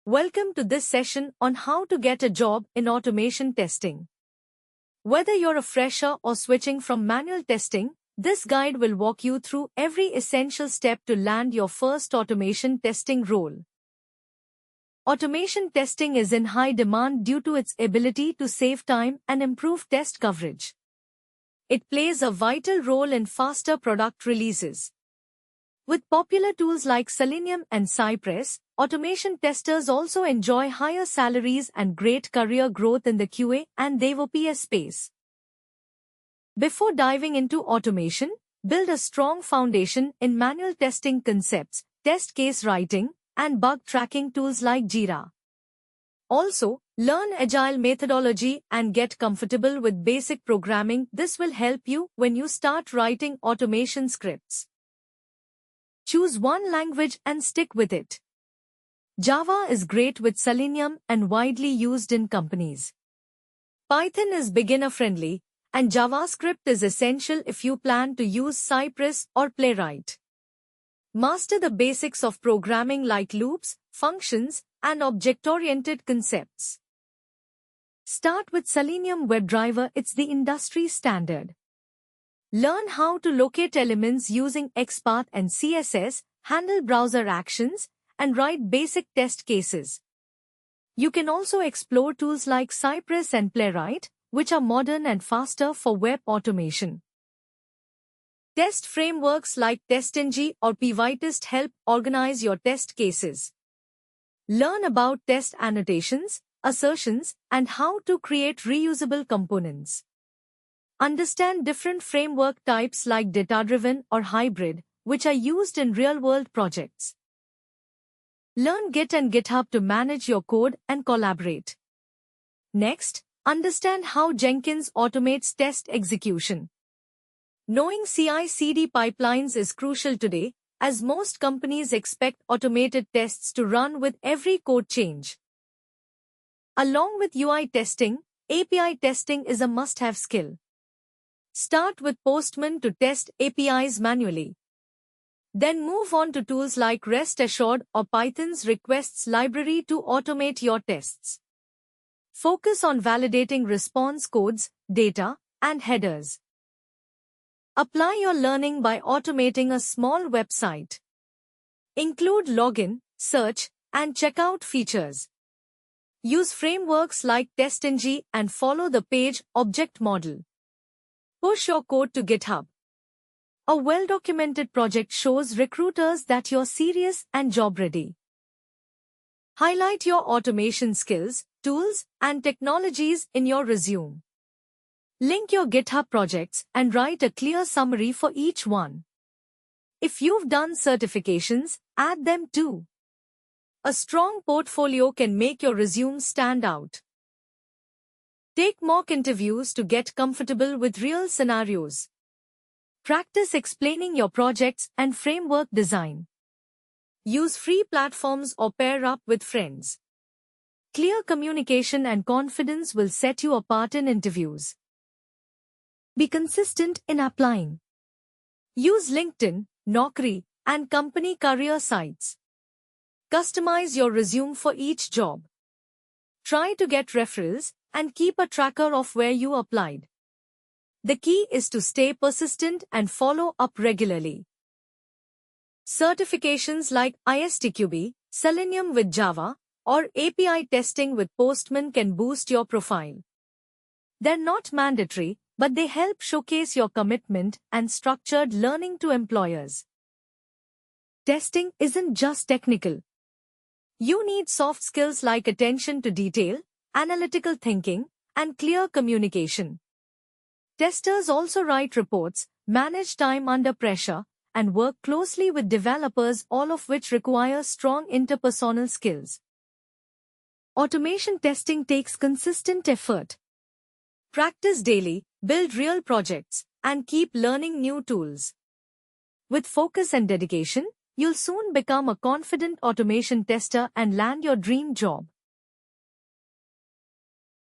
Welcome to this session on how to get a job in automation testing. Whether you're a fresher or switching from manual testing, this guide will walk you through every essential step to land your first automation testing role. Automation testing is in high demand due to its ability to save time and improve test coverage. It plays a vital role in faster product releases. With popular tools like Selenium and Cypress, automation testers also enjoy higher salaries and great career growth in the QA and DevOps space. Before diving into automation, build a strong foundation in manual testing concepts, test case writing, and bug tracking tools like Jira. Also, learn agile methodology and get comfortable with basic programming. This will help you when you start writing automation scripts. Choose one language and stick with it. Java is great with Selenium and widely used in companies. Python is beginner-friendly, and JavaScript is essential if you plan to use Cypress or Playwright. Master the basics of programming like loops, functions, and object-oriented concepts. Start with Selenium WebDriver. It's the industry standard. Learn how to locate elements using XPath and CSS, handle browser actions, and write basic test cases. You can also explore tools like Cypress and Playwright, which are modern and faster for web automation. Test frameworks like TestNG or Pytest help organize your test cases. Learn about test annotations, assertions, and how to create reusable components. Understand different framework types like data-driven or hybrid, which are used in real-world projects. Learn Git and GitHub to manage your code and collaborate. Next, understand how Jenkins automates test execution. Knowing CI/CD pipelines is crucial today, as most companies expect automated tests to run with every code change. Along with UI testing, API testing is a must-have skill. Start with Postman to test APIs manually. Then move on to tools like Rest Assured or Python's requests library to automate your tests. Focus on validating response codes, data, and headers. Apply your learning by automating a small website. Include login, search, and checkout features. Use frameworks like TestNG and follow the page object model. Push your code to GitHub. A well-documented project shows recruiters that you're serious and job-ready. Highlight your automation skills, tools, and technologies in your resume. Link your GitHub projects and write a clear summary for each one. If you've done certifications, add them too. A strong portfolio can make your resume stand out. Take mock interviews to get comfortable with real scenarios. Practice explaining your projects and framework design. Use free platforms or pair up with friends. Clear communication and confidence will set you apart in interviews. Be consistent in applying. Use LinkedIn, Naukri, and company career sites. Customize your resume for each job. Try to get referrals and keep a tracker of where you applied. The key is to stay persistent and follow up regularly. Certifications like ISTQB, Selenium with Java, or API testing with Postman can boost your profile. They're not mandatory, but they help showcase your commitment and structured learning to employers. Testing isn't just technical. You need soft skills like attention to detail, analytical thinking, and clear communication. Testers also write reports, manage time under pressure, and work closely with developers, all of which require strong interpersonal skills. Automation testing takes consistent effort. Practice daily, build real projects, and keep learning new tools. With focus and dedication, you'll soon become a confident automation tester and land your dream job.